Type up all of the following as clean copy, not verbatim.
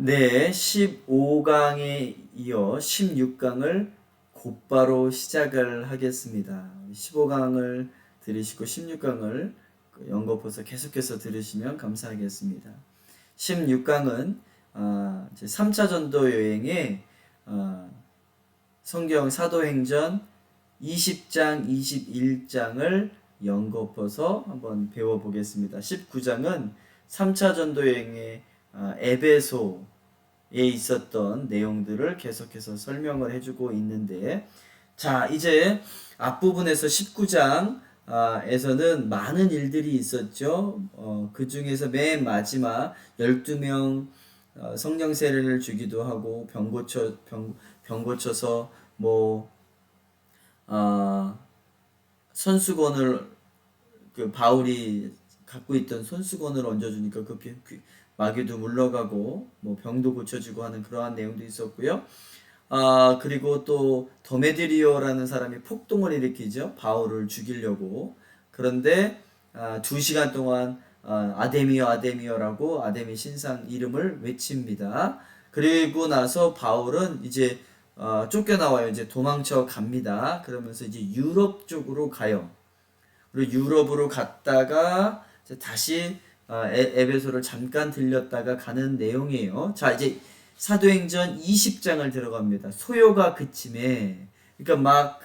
네, 15강에 이어 16강을 곧바로 시작을 하겠습니다. 15강을 들으시고 16강을 연거푸서 계속해서 들으시면 감사하겠습니다. 16강은 3차 전도 여행의 성경 사도행전 20장, 21장을 연거푸서 한번 배워보겠습니다. 19장은 3차 전도 여행의 에베소에 있었던 내용들을 계속해서 설명을 해주고 있는데, 자, 이제 앞부분에서 19장 에서는 많은 일들이 있었죠. 그 중에서 맨 마지막 12명 성령 세례를 주기도 하고 병 고쳐서 뭐 손수건을 그 바울이 갖고 있던 손수건을 얹어주니까 마귀도 물러가고 뭐 병도 고쳐지고 하는 그러한 내용도 있었고요. 그리고 또 더메드리오라는 사람이 폭동을 일으키죠. 바울을 죽이려고. 그런데 2시간 동안 아데미어 아데미어라고 아데미 신상 이름을 외칩니다. 그리고 나서 바울은 이제 쫓겨나와요. 이제 도망쳐 갑니다. 그러면서 이제 유럽 쪽으로 가요. 그리고 유럽으로 갔다가 다시 에베소를 잠깐 들렸다가 가는 내용이에요. 자, 이제 사도행전 20장을 들어갑니다. 소요가 그침에, 그러니까 막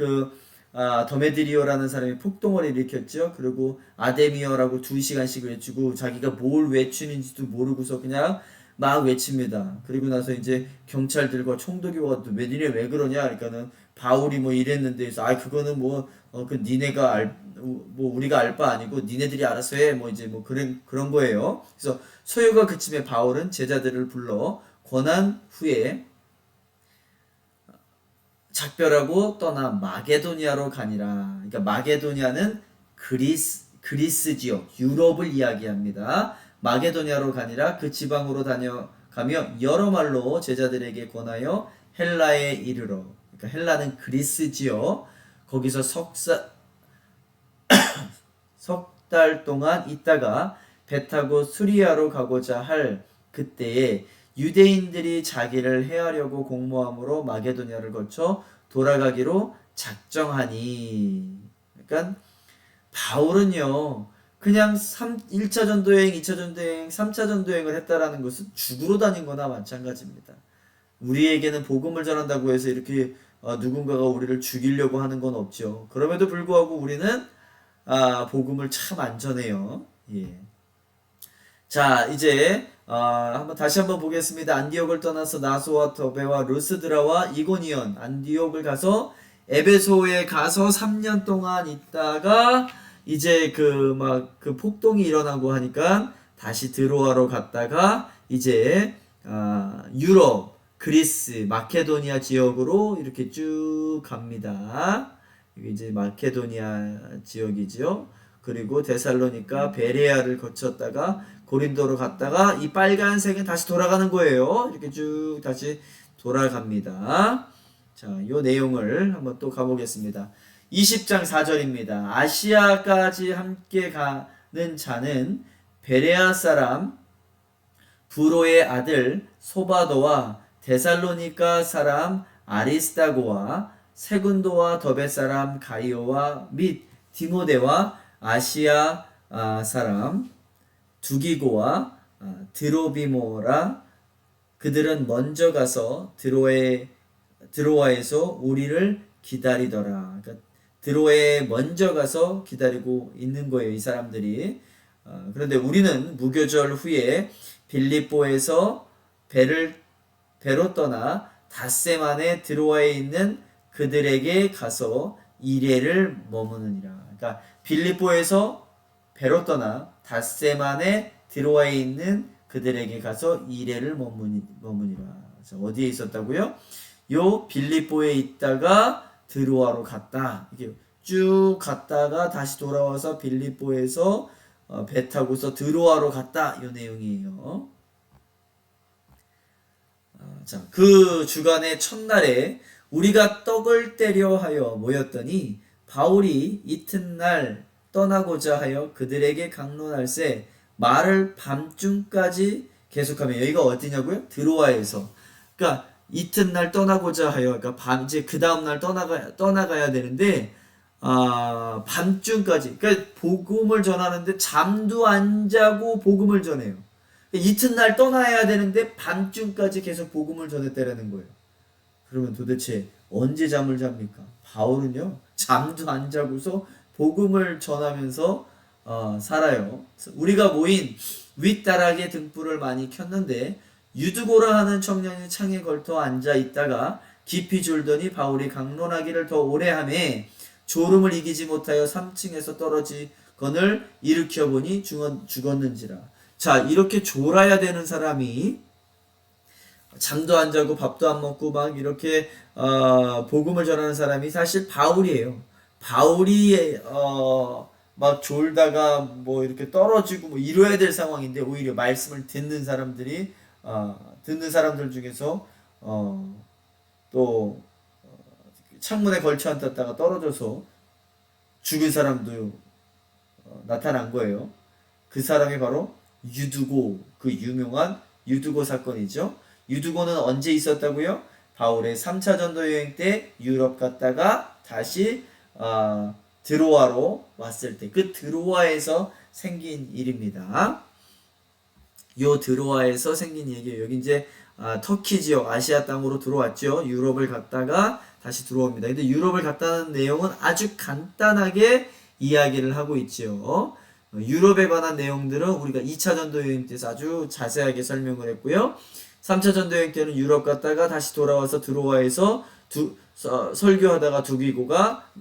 더메드리오라는 사람이 폭동을 일으켰죠. 그리고 아데미어라고 2시간씩 외치고 자기가 뭘 외치는지도 모르고서 그냥 막 외칩니다. 그리고 나서 이제 경찰들과 총독이 와도 니네 왜 그러냐? 그러니까는 바울이 뭐 이랬는데, 그거는 그 니네가 뭐 우리가 알 바 아니고 니네들이 알아서 해. 뭐 이제 뭐 그런 거예요. 그래서 소요가 그침에 바울은 제자들을 불러 권한 후에 작별하고 떠나 마게도니아로 가니라. 그러니까 마게도니아는 그리스 지역, 유럽을 이야기합니다. 마게도니아로 가니라. 그 지방으로 다녀가며 여러 말로 제자들에게 권하여 헬라에 이르러. 그러니까 헬라는 그리스 지역. 거기서 석 달 동안 있다가 배 타고 수리아로 가고자 할 그때에 유대인들이 자기를 해하려고 공모함으로 마게도냐를 거쳐 돌아가기로 작정하니. 그러니까 바울은요, 그냥 1차 전도여행, 2차 전도여행, 3차 전도여행을 했다라는 것은 죽으러 다닌 거나 마찬가지입니다. 우리에게는 복음을 전한다고 해서 이렇게 누군가가 우리를 죽이려고 하는 건 없죠. 그럼에도 불구하고 우리는 복음을 참 안 전해요. 예. 자, 이제 다시 한번 보겠습니다. 안디옥을 떠나서 나소와 더베와 루스드라와 이고니온, 안디옥을 가서 에베소에 가서 3년 동안 있다가 이제 그 폭동이 일어나고 하니까 다시 드로아로 갔다가 이제 유럽, 그리스, 마케도니아 지역으로 이렇게 쭉 갑니다. 이게 이제 마케도니아 지역이지요. 그리고 데살로니가 베레아를 거쳤다가 고린도로 갔다가 이 빨간색은 다시 돌아가는 거예요. 이렇게 쭉 다시 돌아갑니다. 자, 요 내용을 한번 또 가보겠습니다. 20장 4절입니다. 아시아까지 함께 가는 자는 베레아 사람 부로의 아들 소바도와 데살로니가 사람 아리스다고와 세군도와 더베 사람 가이오와 및 디모데와 아시아 사람 두기고와 드로비모라. 그들은 먼저 가서 드로아에서 우리를 기다리더라. 그러니까 드로아에 먼저 가서 기다리고 있는 거예요, 이 사람들이. 그런데 우리는 무교절 후에 빌립보에서 배로 떠나 닷새 만에 드로아에 있는 그들에게 가서 이레를 머무느니라. 그러니까 빌립보에서 배로 떠나 닷새 만에 드로아에 있는 그들에게 가서 이레를 머무니라. 어디에 있었다고요? 요 빌립보에 있다가 드로아로 갔다. 이게 쭉 갔다가 다시 돌아와서 빌립보에서 배 타고서 드로아로 갔다. 요 내용이에요. 자, 그 주간의 첫날에 우리가 떡을 떼려 하여 모였더니 바울이 이튿날 떠나고자 하여 그들에게 강론할세 말을 밤중까지 계속하면 여기가 어디냐고요? 드로아에서. 그러니까 이튿날 떠나고자 하여, 그러니까 이제 그 다음날 떠나가야 되는데, 밤중까지, 그러니까 복음을 전하는데 잠도 안 자고 복음을 전해요. 그러니까 이튿날 떠나야 되는데 밤중까지 계속 복음을 전했다라는 거예요. 그러면 도대체 언제 잠을 잡니까? 바울은요, 잠도 안 자고서 복음을 전하면서 살아요. 우리가 모인 윗다락에 등불을 많이 켰는데 유두고라 하는 청년이 창에 걸터 앉아 있다가 깊이 졸더니 바울이 강론하기를 더 오래 하매 졸음을 이기지 못하여 3층에서 떨어지건을 일으켜 보니 죽었는지라. 자, 이렇게 졸아야 되는 사람이 잠도 안 자고 밥도 안 먹고 막 이렇게 복음을 전하는 사람이 사실 바울이에요. 바울이 막 졸다가 뭐 이렇게 떨어지고 뭐 이뤄야 될 상황인데 오히려 말씀을 듣는 사람들이 듣는 사람들 중에서 또 창문에 걸쳐 앉았다가 떨어져서 죽은 사람도 나타난 거예요. 그 사람이 바로 유두고, 그 유명한 유두고 사건이죠. 유두고는 언제 있었다고요? 바울의 3차 전도 여행 때 유럽 갔다가 다시 드로아로 왔을 때, 그 드로아에서 생긴 일입니다. 요 드로아에서 생긴 얘기예요. 여기 이제 터키 지역, 아시아 땅으로 들어왔죠. 유럽을 갔다가 다시 들어옵니다. 근데 유럽을 갔다는 내용은 아주 간단하게 이야기를 하고 있죠. 유럽에 관한 내용들은 우리가 2차 전도 여행 때서 아주 자세하게 설명을 했고요. 3차 전도 여행 때는 유럽 갔다가 다시 돌아와서 드로아에서 설교하다가 두기고가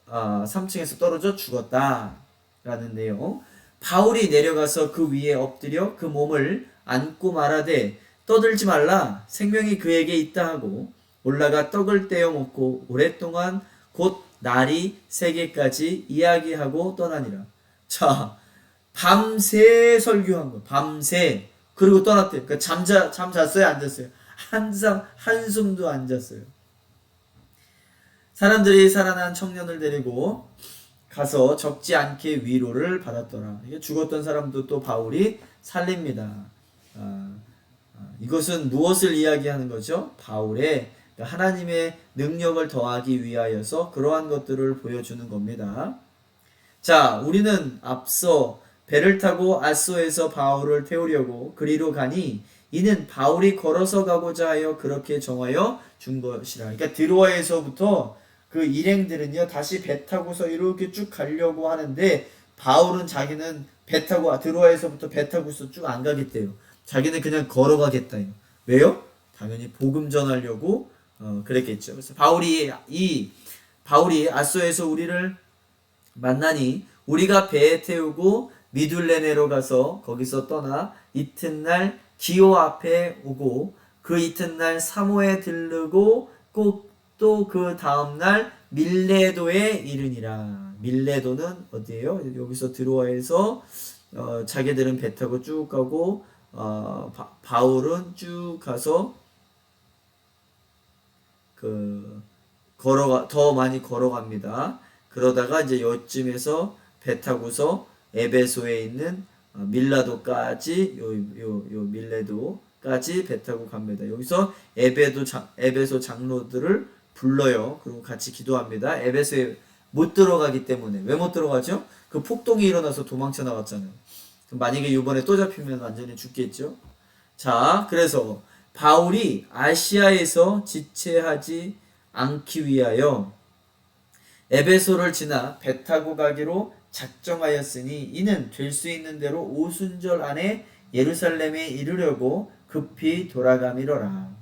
3층에서 떨어져 죽었다라는 내용. 바울이 내려가서 그 위에 엎드려 그 몸을 안고 말하되 떠들지 말라, 생명이 그에게 있다 하고 올라가 떡을 떼어 먹고 오랫동안 곧 날이 새게까지 이야기하고 떠나니라. 자, 밤새 설교한 거, 밤새. 그리고 떠났대요. 그러니까 잠 잤어요, 안 잤어요? 한숨도 안 잤어요. 사람들이 살아난 청년을 데리고 가서 적지 않게 위로를 받았더라. 이게 죽었던 사람도 또 바울이 살립니다. 이것은 무엇을 이야기하는 거죠? 바울의 하나님의 능력을 더하기 위하여서 그러한 것들을 보여주는 겁니다. 자, 우리는 앞서 배를 타고 아소에서 바울을 태우려고 그리로 가니 이는 바울이 걸어서 가고자 하여 그렇게 정하여 준 것이라. 그러니까 드로아에서부터 그 일행들은요, 다시 배 타고서 이렇게 쭉 가려고 하는데 바울은 자기는 배 타고 드로아에서부터 배 타고서 쭉 안 가겠대요. 자기는 그냥 걸어가겠다요. 왜요? 당연히 복음 전하려고 그랬겠죠. 그래서 바울이 아소에서 우리를 만나니 우리가 배에 태우고 미둘레네로 가서 거기서 떠나 이튿날 기오 앞에 오고 그 이튿날 사모에 들르고 꼭 또 그 다음날 밀레도에 이르니라. 밀레도는 어디예요? 여기서 드로아에서 자기들은 배 타고 쭉 가고 바울은 쭉 가서 더 많이 걸어갑니다. 그러다가 이제 요쯤에서 배 타고서 에베소에 있는 밀라도까지 요 밀레도까지 배 타고 갑니다. 여기서 에베소 장로들을 불러요. 그리고 같이 기도합니다. 에베소에 못 들어가기 때문에. 왜 못 들어가죠? 그 폭동이 일어나서 도망쳐 나갔잖아요. 만약에 이번에 또 잡히면 완전히 죽겠죠. 자, 그래서 바울이 아시아에서 지체하지 않기 위하여 에베소를 지나 배 타고 가기로 작정하였으니 이는 될 수 있는 대로 오순절 안에 예루살렘에 이르려고 급히 돌아가미러라.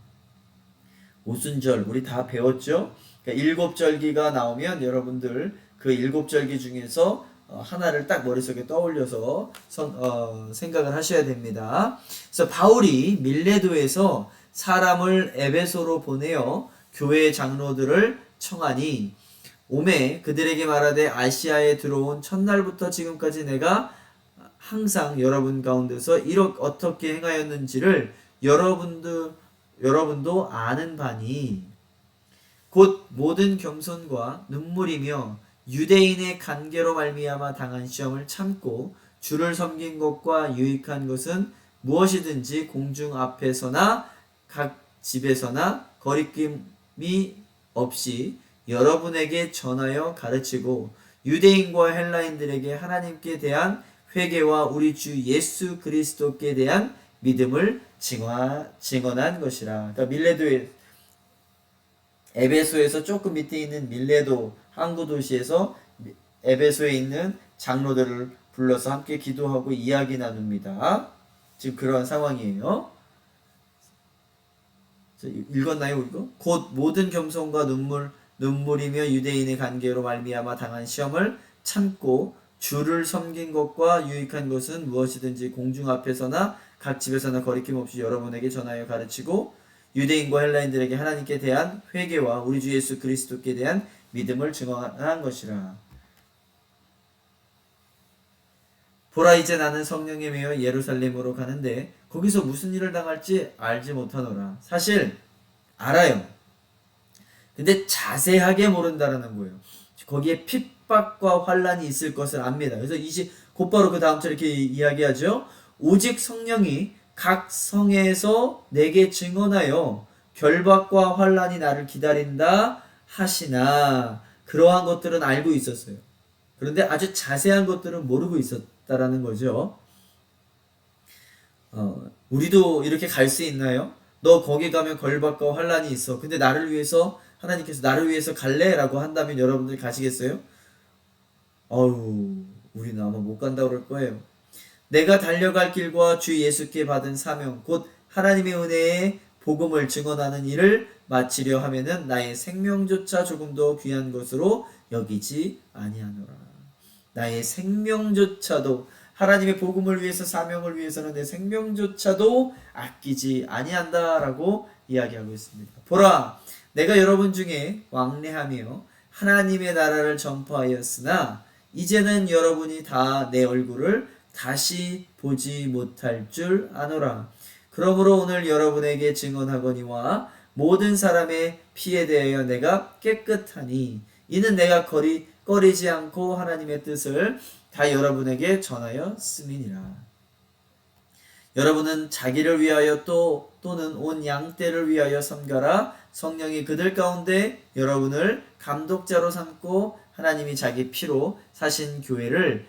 오순절 우리 다 배웠죠? 그러니까 일곱 절기가 나오면 여러분들 그 일곱 절기 중에서 하나를 딱 머릿속에 떠올려서 생각을 하셔야 됩니다. 그래서 바울이 밀레도에서 사람을 에베소로 보내어 교회 장로들을 청하니 오매 그들에게 말하되 아시아에 들어온 첫날부터 지금까지 내가 항상 여러분 가운데서 어떻게 행하였는지를 여러분도 아는 바니 곧 모든 겸손과 눈물이며 유대인의 간계로 말미암아 당한 시험을 참고 주를 섬긴 것과 유익한 것은 무엇이든지 공중 앞에서나 각 집에서나 거리낌이 없이 여러분에게 전하여 가르치고 유대인과 헬라인들에게 하나님께 대한 회개와 우리 주 예수 그리스도께 대한 믿음을 증언한 것이라. 그러니까 밀레도에 에베소에서 조금 밑에 있는 밀레도 항구 도시에서 에베소에 있는 장로들을 불러서 함께 기도하고 이야기 나눕니다. 지금 그런 상황이에요. 읽었나요, 이거? 곧 모든 겸손과 눈물이며 유대인의 관계로 말미암아 당한 시험을 참고 주를 섬긴 것과 유익한 것은 무엇이든지 공중 앞에서나 각 집에서나 거리낌 없이 여러분에게 전하여 가르치고 유대인과 헬라인들에게 하나님께 대한 회개와 우리 주 예수 그리스도께 대한 믿음을 증언한 것이라. 보라, 이제 나는 성령에 매여 예루살렘으로 가는데 거기서 무슨 일을 당할지 알지 못하노라. 사실 알아요. 근데 자세하게 모른다라는 거예요. 거기에 핍박과 환란이 있을 것을 압니다. 그래서 곧바로 그 다음처럼 이렇게 이야기하죠. 오직 성령이 각 성에서 내게 증언하여 결박과 환란이 나를 기다린다 하시나. 그러한 것들은 알고 있었어요. 그런데 아주 자세한 것들은 모르고 있었다라는 거죠. 우리도 이렇게 갈 수 있나요? 너 거기 가면 결박과 환란이 있어. 근데 나를 위해서 하나님께서 나를 위해서 갈래? 라고 한다면 여러분들이 가시겠어요? 우리는 아마 못 간다고 그럴 거예요. 내가 달려갈 길과 주 예수께 받은 사명 곧 하나님의 은혜의 복음을 증언하는 일을 마치려 하면은 나의 생명조차 조금도 귀한 것으로 여기지 아니하노라. 나의 생명조차도, 하나님의 복음을 위해서, 사명을 위해서는 내 생명조차도 아끼지 아니한다라고 이야기하고 있습니다. 보라, 내가 여러분 중에 왕래하며 하나님의 나라를 전파하였으나 이제는 여러분이 다 내 얼굴을 다시 보지 못할 줄 아노라. 그러므로 오늘 여러분에게 증언하거니와 모든 사람의 피에 대하여 내가 깨끗하니 이는 내가 꺼리지 않고 하나님의 뜻을 다 여러분에게 전하여 씀이니라. 여러분은 자기를 위하여 또는 온 양떼를 위하여 섬겨라. 성령이 그들 가운데 여러분을 감독자로 삼고 하나님이 자기 피로 사신 교회를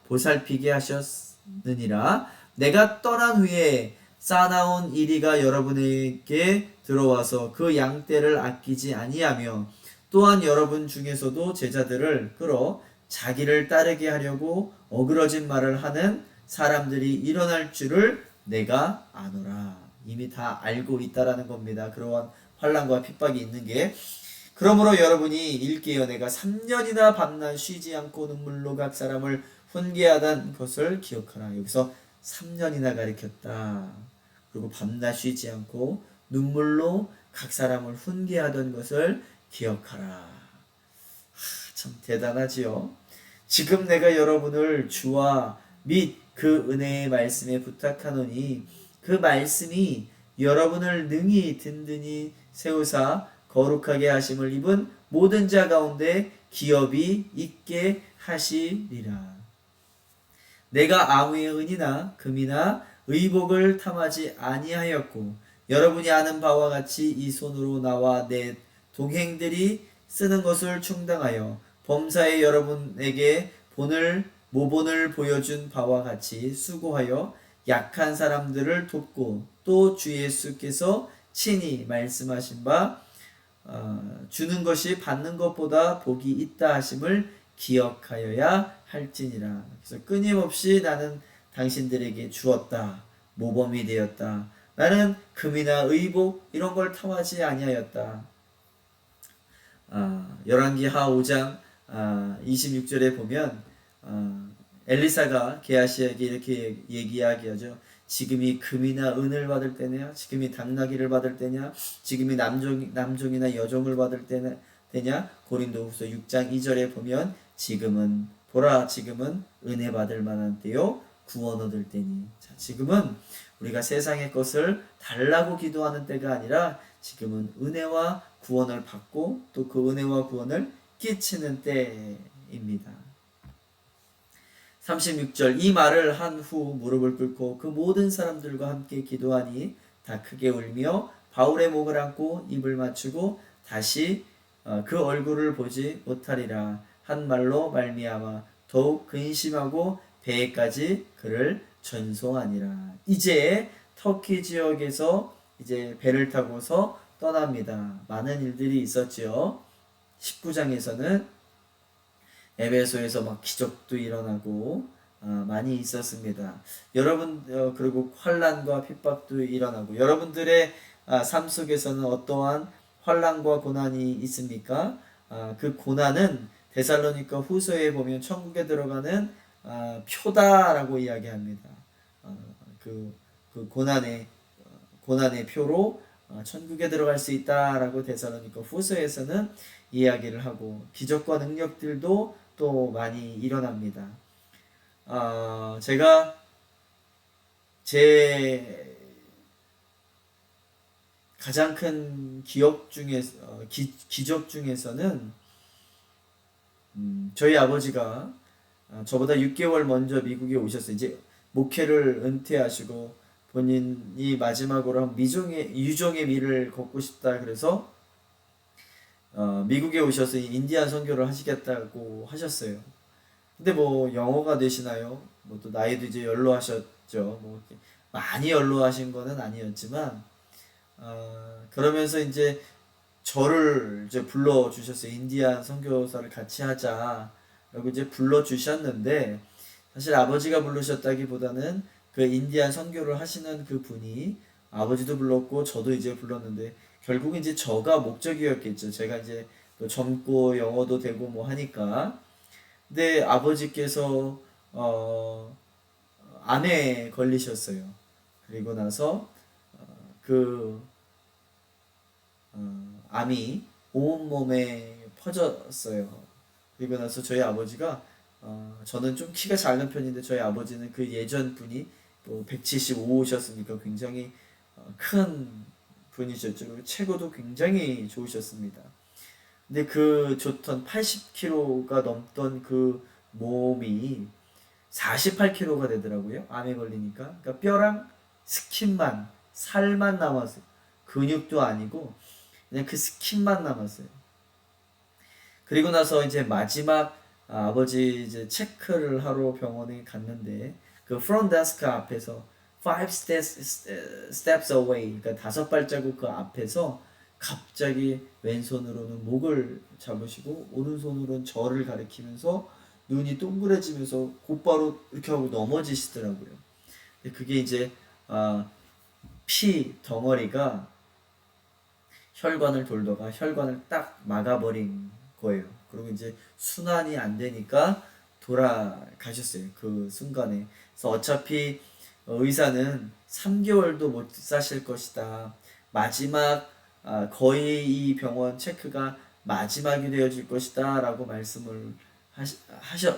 보살피게 하셨느니라. 내가 떠난 후에 쌓아나온 이리가 여러분에게 들어와서 그 양떼를 아끼지 아니하며 또한 여러분 중에서도 제자들을 끌어 자기를 따르게 하려고 어그러진 말을 하는 사람들이 일어날 줄을 내가 아노라. 이미 다 알고 있다라는 겁니다. 그러한 환난과 핍박이 있는 게. 그러므로 여러분이 일깨어 내가 3년이나 밤낮 쉬지 않고 눈물로 각 사람을 훈계하던 것을 기억하라. 여기서 3년이나 가리켰다. 그리고 밤낮 쉬지 않고 눈물로 각 사람을 훈계하던 것을 기억하라. 참 대단하지요. 지금 내가 여러분을 주와 및 그 은혜의 말씀에 부탁하노니 그 말씀이 여러분을 능히 든든히 세우사 거룩하게 하심을 입은 모든 자 가운데 기업이 있게 하시리라. 내가 아무의 은이나 금이나 의복을 탐하지 아니하였고 여러분이 아는 바와 같이 이 손으로 나와 내 동행들이 쓰는 것을 충당하여 범사에 여러분에게 모본을 보여준 바와 같이 수고하여 약한 사람들을 돕고 또 주 예수께서 친히 말씀하신 바 주는 것이 받는 것보다 복이 있다 하심을 기억하여야 할지니라. 그래서 끊임없이 나는 당신들에게 주었다. 모범이 되었다. 나는 금이나 의복 이런 걸 탐하지 아니하였다. 열왕기하 5장 26절에 보면 엘리사가 게하시에게 이렇게 얘기하죠. 지금이 금이나 은을 받을 때냐? 지금이 당나귀를 받을 때냐? 지금이 남종이나 여종을 받을 때냐? 고린도후서 6장 2절에 보면 지금은 은혜 받을 만한 때요 구원 얻을 때니. 자, 지금은 우리가 세상의 것을 달라고 기도하는 때가 아니라 지금은 은혜와 구원을 받고 또 그 은혜와 구원을 끼치는 때입니다. 36절 이 말을 한 후 무릎을 꿇고 그 모든 사람들과 함께 기도하니 다 크게 울며 바울의 목을 안고 입을 맞추고 다시 그 얼굴을 보지 못하리라 한 말로 말미암아 더욱 근심하고 배에까지 그를 전송하니라. 이제 터키 지역에서 이제 배를 타고서 떠납니다. 많은 일들이 있었지요. 19장에서는 에베소에서 막 기적도 일어나고 많이 있었습니다. 여러분 그리고 환란과 핍박도 일어나고 여러분들의 삶 속에서는 어떠한 환란과 고난이 있습니까? 그 고난은 데살로니가 후서에 보면 천국에 들어가는 표다라고 이야기합니다. 그, 그 고난의 표로 천국에 들어갈 수 있다라고 데살로니가 후서에서는 이야기를 하고 기적과 능력들도 또 많이 일어납니다. 제가 제 가장 큰 기적 중에서는 저희 아버지가 저보다 6개월 먼저 미국에 오셨어요. 이제 목회를 은퇴하시고 본인이 마지막으로 한 유종의 미를 걷고 싶다 그래서 미국에 오셔서 인디안 선교를 하시겠다고 하셨어요. 근데 뭐 영어가 되시나요? 뭐 또 나이도 이제 연로하셨죠. 뭐 많이 연로하신 거는 아니었지만 그러면서 이제 저를 이제 불러 주셨어요. 인디안 선교사를 같이 하자. 라고 이제 불러 주셨는데 사실 아버지가 부르셨다기보다는 그 인디안 선교를 하시는 그 분이 아버지도 불렀고 저도 이제 불렀는데 결국 이제 저가 목적이었겠죠. 제가 이제 또 젊고 영어도 되고 뭐 하니까. 근데 아버지께서 암에 걸리셨어요. 그리고 나서 그 암이 온몸에 퍼졌어요. 그리고 나서 저희 아버지가 저는 좀 키가 작은 편인데 저희 아버지는 그 예전 분이 뭐 175셨으니까 굉장히 큰 분이셨죠. 그리고 체구도 굉장히 좋으셨습니다. 근데 그 좋던 80kg가 넘던 그 몸이 48kg가 되더라고요. 암에 걸리니까. 그러니까 뼈랑 스킨만, 살만 남았어요. 근육도 아니고 그냥 그 스킨만 남았어요. 그리고 나서 이제 마지막 아버지 이제 체크를 하러 병원에 갔는데 그 front desk 앞에서 steps away 그러니까 5발자국 그 앞에서 갑자기 왼손으로는 목을 잡으시고 오른손으로는 저를 가리키면서 눈이 동그래지면서 곧바로 이렇게 하고 넘어지시더라고요. 그게 이제 피 덩어리가 혈관을 돌다가 혈관을 딱 막아버린 거예요. 그리고 이제 순환이 안 되니까 돌아가셨어요. 그 순간에. 그래서 어차피 의사는 3개월도 못 사실 것이다. 마지막 거의 이 병원 체크가 마지막이 되어질 것이다 라고 말씀을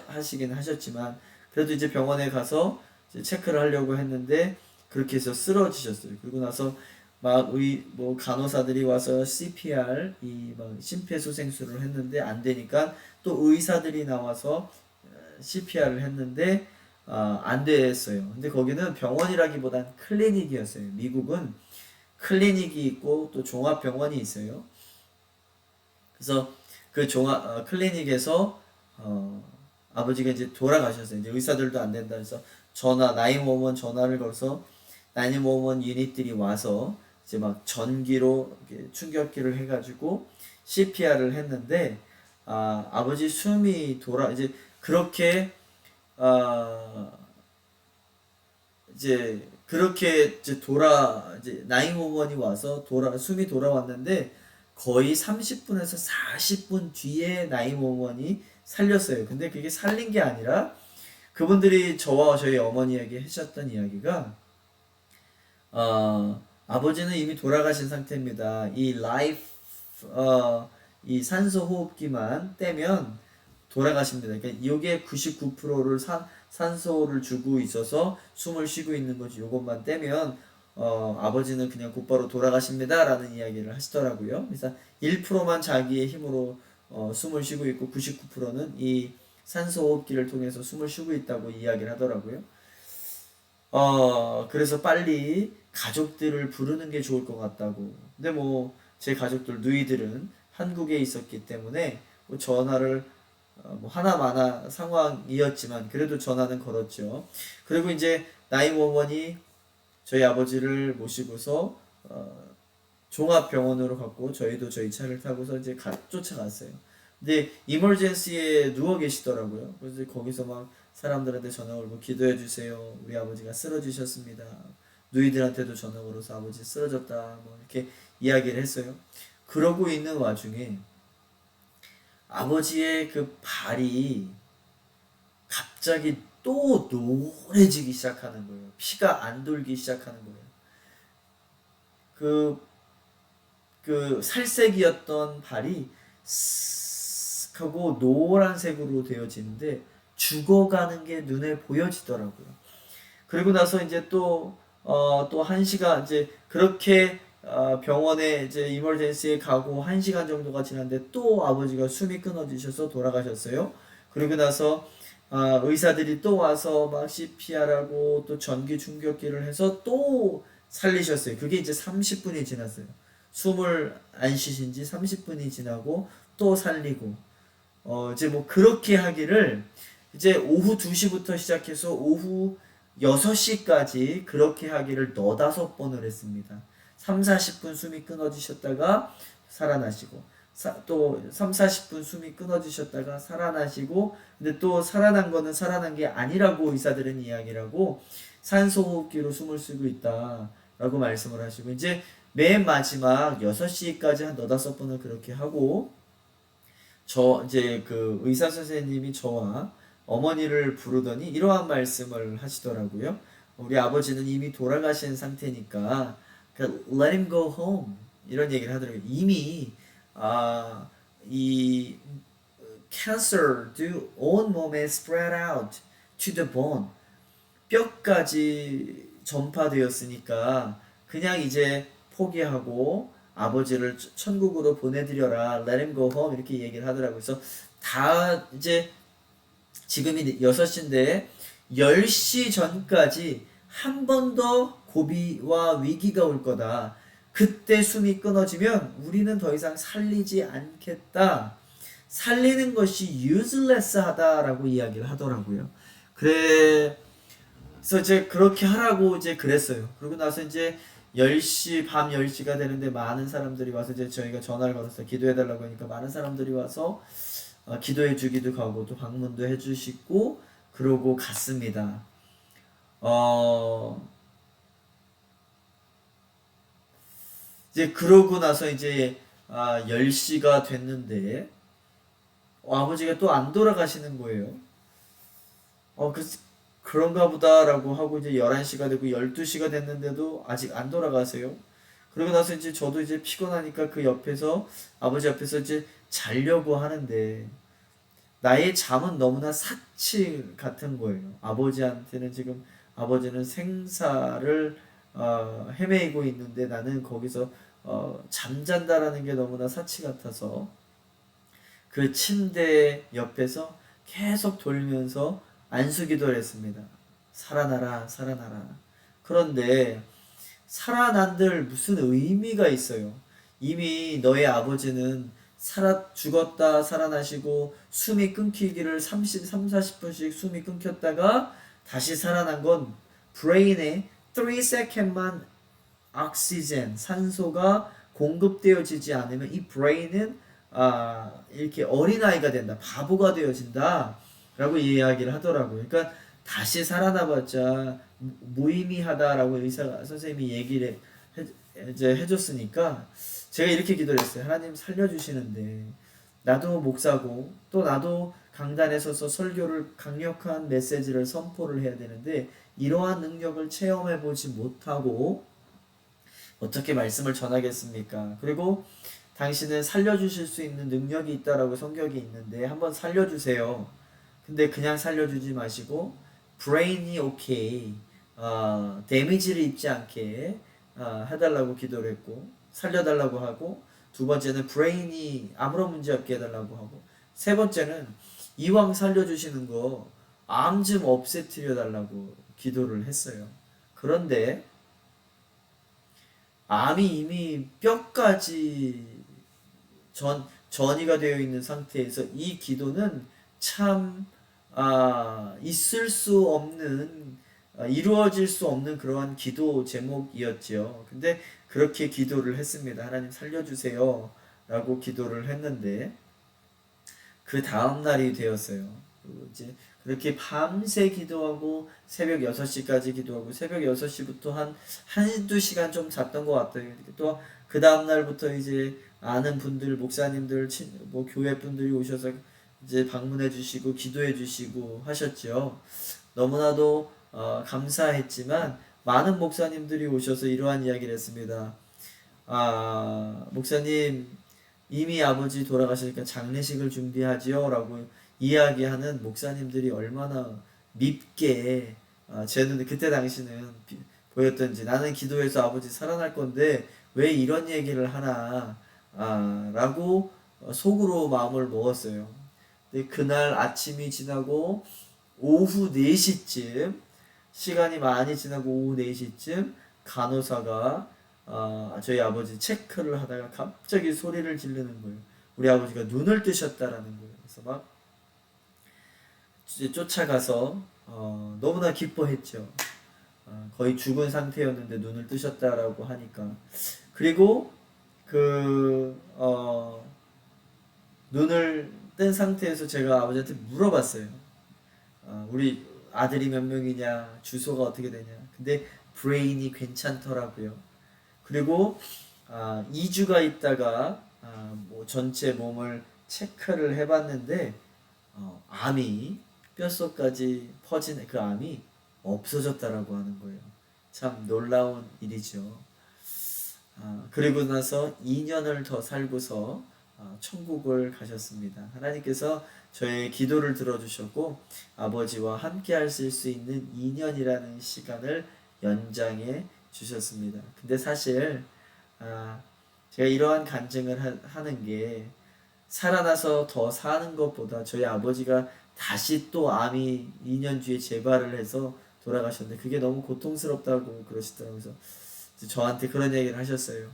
하시긴 하셨지만 그래도 이제 병원에 가서 이제 체크를 하려고 했는데 그렇게 해서 쓰러지셨어요. 그리고 나서 뭐 간호사들이 와서 CPR 막 심폐소생술을 했는데 안 되니까 또 의사들이 나와서 CPR을 했는데 안 됐어요. 근데 거기는 병원이라기보단 클리닉이었어요. 미국은 클리닉이 있고 또 종합병원이 있어요. 그래서 그 클리닉에서 아버지가 이제 돌아가셨어요. 이제 의사들도 안 된다 해서 911 전화를 걸어서 911 유닛들이 와서 이제 막 전기로 충격기를 해가지고 CPR을 했는데 아버지 숨이 이제 그렇게 이제 911이 와서 숨이 돌아왔는데 거의 30분에서 40분 뒤에 911이 살렸어요. 근데 그게 살린 게 아니라 그분들이 저와 저희 어머니에게 하셨던 이야기가 아버지는 이미 돌아가신 상태입니다. 이 산소 호흡기만 떼면 돌아가십니다. 그러니까 이게 99%를 산소를 주고 있어서 숨을 쉬고 있는 거지. 이것만 떼면 아버지는 그냥 곧바로 돌아가십니다. 라는 이야기를 하시더라고요. 그래서 1%만 자기의 힘으로 숨을 쉬고 있고 99%는 이 산소호흡기를 통해서 숨을 쉬고 있다고 이야기를 하더라고요. 그래서 빨리 가족들을 부르는 게 좋을 것 같다고. 근데 뭐 제 가족들 누이들은 한국에 있었기 때문에 뭐 전화를 뭐 하나마나 상황이었지만 그래도 전화는 걸었죠. 그리고 이제 911이 저희 아버지를 모시고서 종합병원으로 갔고 저희도 저희 차를 타고서 이제 쫓아갔어요. 근데 이머전시에 누워 계시더라고요. 그래서 거기서 막 사람들한테 전화 걸고 기도해 주세요. 우리 아버지가 쓰러지셨습니다. 누이들한테도 전화 걸어서 아버지 쓰러졌다. 뭐 이렇게 이야기를 했어요. 그러고 있는 와중에 아버지의 그 발이 갑자기 또 노래지기 시작하는 거예요. 피가 안 돌기 시작하는 거예요. 그 살색이었던 발이 쓱 하고 노란색으로 되어지는데 죽어가는 게 눈에 보여지더라고요. 그리고 나서 이제 또 1시간 이제 그렇게 병원에 이제 이멀전시에 가고 1시간 정도가 지났는데 또 아버지가 숨이 끊어지셔서 돌아가셨어요. 그리고 나서 의사들이 또 와서 막 CPR하고 또 전기 충격기를 해서 또 살리셨어요. 그게 이제 30분이 지났어요. 숨을 안 쉬신 지 30분이 지나고 또 살리고 이제 뭐 그렇게 하기를 이제 오후 2시부터 시작해서 오후 6시까지 그렇게 하기를 너다섯 번을 했습니다. 3, 40분 숨이 끊어지셨다가 살아나시고 또 3, 40분 숨이 끊어지셨다가 살아나시고 근데 또 살아난 거는 살아난 게 아니라고 의사들은 이야기를 하고 산소호흡기로 숨을 쉬고 있다라고 말씀을 하시고 이제 맨 마지막 6시까지 한 너다섯 번을 그렇게 하고 저 이제 그 의사 선생님이 저와 어머니를 부르더니 이러한 말씀을 하시더라고요. 우리 아버지는 이미 돌아가신 상태니까 let him go home 이런 얘기를 하더라고요. 이미 이 cancer도 온 몸에 spread out to the bone 뼈까지 전파되었으니까 그냥 이제 포기하고 아버지를 천국으로 보내드려라 let him go home 이렇게 얘기를 하더라고요. 그래서 다 이제 지금이 6시인데 10시 전까지 한 번 더 고비와 위기가 올 거다. 그때 숨이 끊어지면 우리는 더 이상 살리지 않겠다. 살리는 것이 useless 하다라고 이야기를 하더라고요. 그래서 이제 그렇게 하라고 이제 그랬어요. 그러고 나서 이제 10시, 밤 10시가 되는데 많은 사람들이 와서 이제 저희가 전화를 받았어요. 기도해달라고 하니까 많은 사람들이 와서 기도해 주기도 가고 또 방문도 해 주시고 그러고 갔습니다. 이제 그러고 나서 이제 10시가 됐는데 아버지가 또 안 돌아가시는 거예요. 그런가 보다라고 하고 이제 11시가 되고 12시가 됐는데도 아직 안 돌아가세요. 그러고 나서 이제 저도 이제 피곤하니까 그 옆에서 아버지 옆에서 이제 자려고 하는데 나의 잠은 너무나 사치 같은 거예요. 아버지한테는 지금 아버지는 생사를 헤매이고 있는데 나는 거기서 잠잔다라는 게 너무나 사치 같아서 그 침대 옆에서 계속 돌면서 안수기도를 했습니다. 살아나라, 살아나라. 그런데 살아난들 무슨 의미가 있어요? 이미 너의 아버지는 죽었다 살아나시고 숨이 끊기기를 40분씩 숨이 끊겼다가 다시 살아난 건 브레인에 3second만 옥시젠, 산소가 공급되어지지 않으면 이 브레인은 이렇게 어린아이가 된다, 바보가 되어진다 라고 이야기를 하더라고요. 그러니까 다시 살아나봤자 무의미하다라고 의사 선생님이 얘기를 이제 해줬으니까 제가 이렇게 기도를 했어요. 하나님 살려주시는데 나도 목사고 또 나도 강단에 서서 설교를 강력한 메시지를 선포를 해야 되는데 이러한 능력을 체험해보지 못하고 어떻게 말씀을 전하겠습니까? 그리고 당신은 살려주실 수 있는 능력이 있다라고 성경이 있는데 한번 살려주세요. 근데 그냥 살려주지 마시고 브레인이 오케이 데미지를 입지 않게 해달라고 기도를 했고 살려달라고 하고 두 번째는 브레인이 아무런 문제 없게 해달라고 하고 세 번째는 이왕 살려주시는 거 암 좀 없애뜨려 달라고 기도를 했어요. 그런데 암이 이미 뼈까지 전이가 되어 있는 상태에서 이 기도는 참 있을 수 없는 이루어질 수 없는 그러한 기도 제목이었지요. 근데 그렇게 기도를 했습니다. 하나님 살려주세요 라고 기도를 했는데 그 다음 날이 되었어요. 그리고 이제 그렇게 밤새 기도하고 새벽 6시까지 기도하고 새벽 6시부터 한두 시간 좀 잤던 것 같아요. 또 그 다음 날부터 이제 아는 분들, 목사님들, 뭐 교회 분들이 오셔서 이제 방문해 주시고 기도해 주시고 하셨죠. 너무나도 감사했지만 많은 목사님들이 오셔서 이러한 이야기를 했습니다. 목사님 이미 아버지 돌아가시니까 장례식을 준비하지요 라고 이야기하는 목사님들이 얼마나 밉게 제 눈에 그때 당시는 보였던지, 나는 기도해서 아버지 살아날 건데 왜 이런 얘기를 하나 라고 속으로 마음을 먹었어요. 근데 그날 아침이 지나고 오후 4시쯤, 시간이 많이 지나고 오후 4시쯤 간호사가 저희 아버지 체크를 하다가 갑자기 소리를 지르는 거예요. 우리 아버지가 눈을 뜨셨다라는 거예요. 그래서 막 이제 쫓아가서 너무나 기뻐했죠. 거의 죽은 상태였는데 눈을 뜨셨다라고 하니까. 그리고 그 눈을 뜬 상태에서 제가 아버지한테 물어봤어요. 우리 아들이 몇 명이냐, 주소가 어떻게 되냐. 근데 브레인이 괜찮더라고요. 그리고 2주가 있다가 뭐 전체 몸을 체크를 해봤는데 암이 뼛속까지 퍼진 그 암이 없어졌다라고 하는 거예요. 참 놀라운 일이죠. 그리고 나서 2년을 더 살고서 천국을 가셨습니다. 하나님께서 저의 기도를 들어주셨고 아버지와 함께 하실 수 있는 2년이라는 시간을 연장해 주셨습니다. 근데 사실 제가 이러한 간증을 하는 게 살아나서 더 사는 것보다 저희 아버지가 다시 또 암이 2년 뒤에 재발을 해서 돌아가셨는데 그게 너무 고통스럽다고 그러시더라고요. 그래서 저한테 그런 얘기를 하셨어요.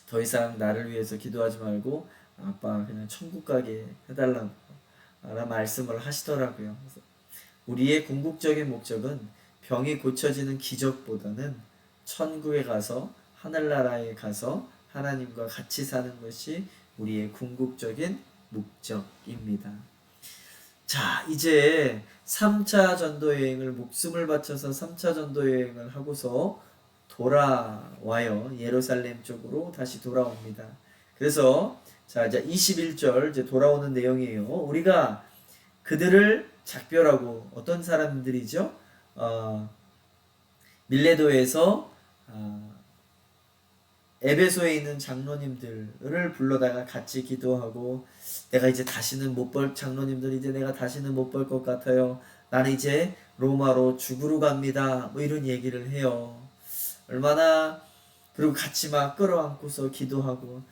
더 이상 나를 위해서 기도하지 말고 아빠 그냥 천국 가게 해달라고 라는 말씀을 하시더라고요. 그래서 우리의 궁극적인 목적은 병이 고쳐지는 기적보다는 천국에 가서 하늘나라에 가서 하나님과 같이 사는 것이 우리의 궁극적인 목적입니다. 자, 이제 3차 전도여행을 목숨을 바쳐서 3차 전도여행을 하고서 돌아와요. 예루살렘 쪽으로 다시 돌아옵니다. 그래서 자, 이제 21절 이제 돌아오는 내용이에요. 우리가 그들을 작별하고 어떤 사람들이죠? 밀레도에서 에베소에 있는 장로님들을 불러다가 같이 기도하고 내가 이제 다시는 못 볼 장로님들 이제 내가 다시는 못 볼 것 같아요. 나는 이제 로마로 죽으러 갑니다. 뭐 이런 얘기를 해요. 얼마나 그리고 같이 막 끌어안고서 기도하고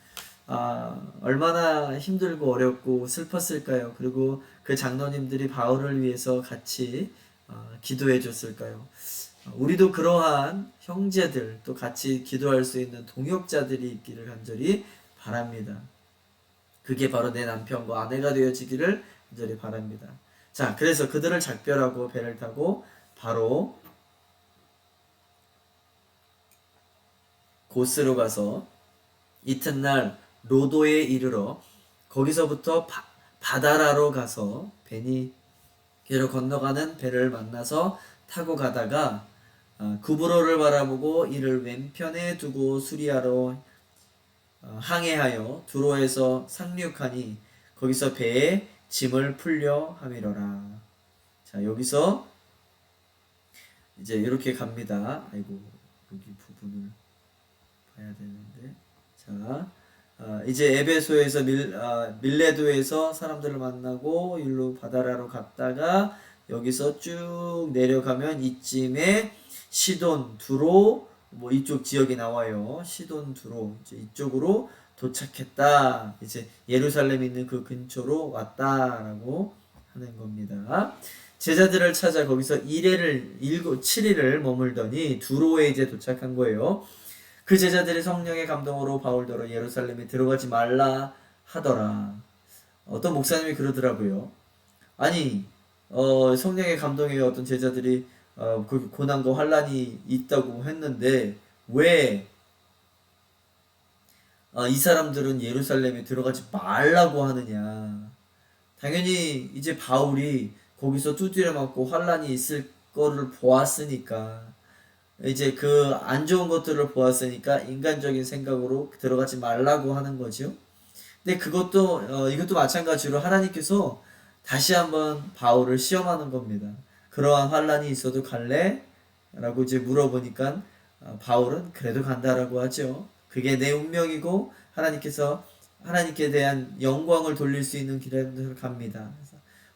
얼마나 힘들고 어렵고 슬펐을까요? 그리고 그 장로님들이 바울을 위해서 같이 기도해 줬을까요? 우리도 그러한 형제들 또 같이 기도할 수 있는 동역자들이 있기를 간절히 바랍니다. 그게 바로 내 남편과 아내가 되어지기를 간절히 바랍니다. 자, 그래서 그들을 작별하고 배를 타고 바로 고스로 가서 이튿날 로도에 이르러 거기서부터 바다라로 가서 베니게로 건너가는 배를 만나서 타고 가다가 구브로를 바라보고 이를 왼편에 두고 수리아로 항해하여 두로에서 상륙하니 거기서 배에 짐을 풀려 함이러라. 자, 여기서 이제 이렇게 갑니다. 아이고, 여기 부분을 봐야 되는데. 자, 이제 에베소에서 밀레도에서 사람들을 만나고 일로 바다라로 갔다가 여기서 쭉 내려가면 이쯤에 시돈, 두로 뭐 이쪽 지역이 나와요. 시돈, 두로 이제 이쪽으로 도착했다. 이제 예루살렘 있는 그 근처로 왔다라고 하는 겁니다. 제자들을 찾아 거기서 7일을 머물더니 두로에 이제 도착한 거예요. 그 제자들이 성령의 감동으로 바울더러 예루살렘에 들어가지 말라 하더라. 어떤 목사님이 그러더라고요. 아니, 성령의 감동에 어떤 제자들이 그 고난과 환란이 있다고 했는데 왜 이 사람들은 예루살렘에 들어가지 말라고 하느냐. 당연히 이제 바울이 거기서 두드려 맞고 환란이 있을 거를 보았으니까 이제 그 안 좋은 것들을 보았으니까 인간적인 생각으로 들어가지 말라고 하는 거죠. 근데 이것도 마찬가지로 하나님께서 다시 한번 바울을 시험하는 겁니다. 그러한 환란이 있어도 갈래? 라고 이제 물어보니까 바울은 그래도 간다라고 하죠. 그게 내 운명이고 하나님께 대한 영광을 돌릴 수 있는 길을 갑니다.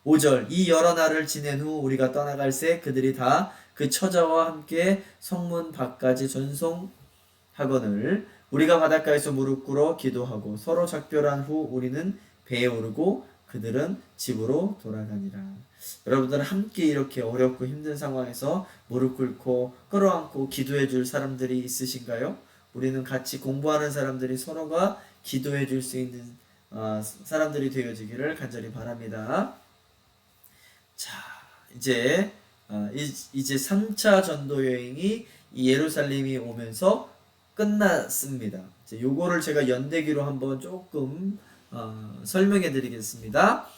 5절 이 여러 날을 지낸 후 우리가 떠나갈새 그들이 다 그 처자와 함께 성문 밖까지 전송하거늘 우리가 바닷가에서 무릎 꿇어 기도하고 서로 작별한 후 우리는 배에 오르고 그들은 집으로 돌아가니라. 여러분들은 함께 이렇게 어렵고 힘든 상황에서 무릎 꿇고 끌어안고 기도해 줄 사람들이 있으신가요? 우리는 같이 공부하는 사람들이 서로가 기도해 줄 수 있는 사람들이 되어지기를 간절히 바랍니다. 자, 이제 3차 전도 여행이 예루살렘이 오면서 끝났습니다. 이제 요거를 제가 연대기로 한번 조금 설명해 드리겠습니다.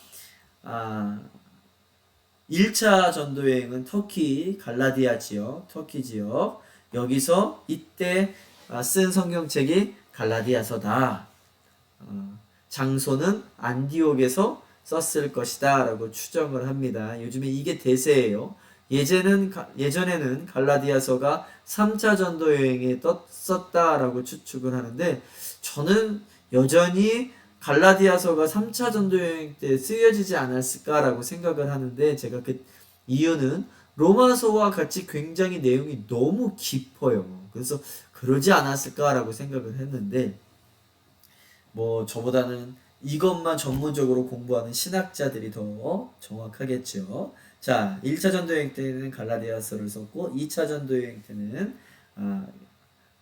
1차 전도 여행은 터키 갈라디아 지역, 터키 지역. 여기서 이때 쓴 성경책이 갈라디아서다. 장소는 안디옥에서 썼을 것이다 라고 추정을 합니다. 요즘에 이게 대세예요. 예전에는 갈라디아서가 3차 전도 여행에 썼다라고 추측을 하는데 저는 여전히 갈라디아서가 3차 전도 여행 때 쓰여지지 않았을까라고 생각을 하는데 제가 그 이유는 로마서와 같이 굉장히 내용이 너무 깊어요. 그래서 그러지 않았을까라고 생각을 했는데 뭐 저보다는 이것만 전문적으로 공부하는 신학자들이 더 정확하겠죠. 자, 1차 전도여행 때는 갈라디아서를 썼고 2차 전도여행 때는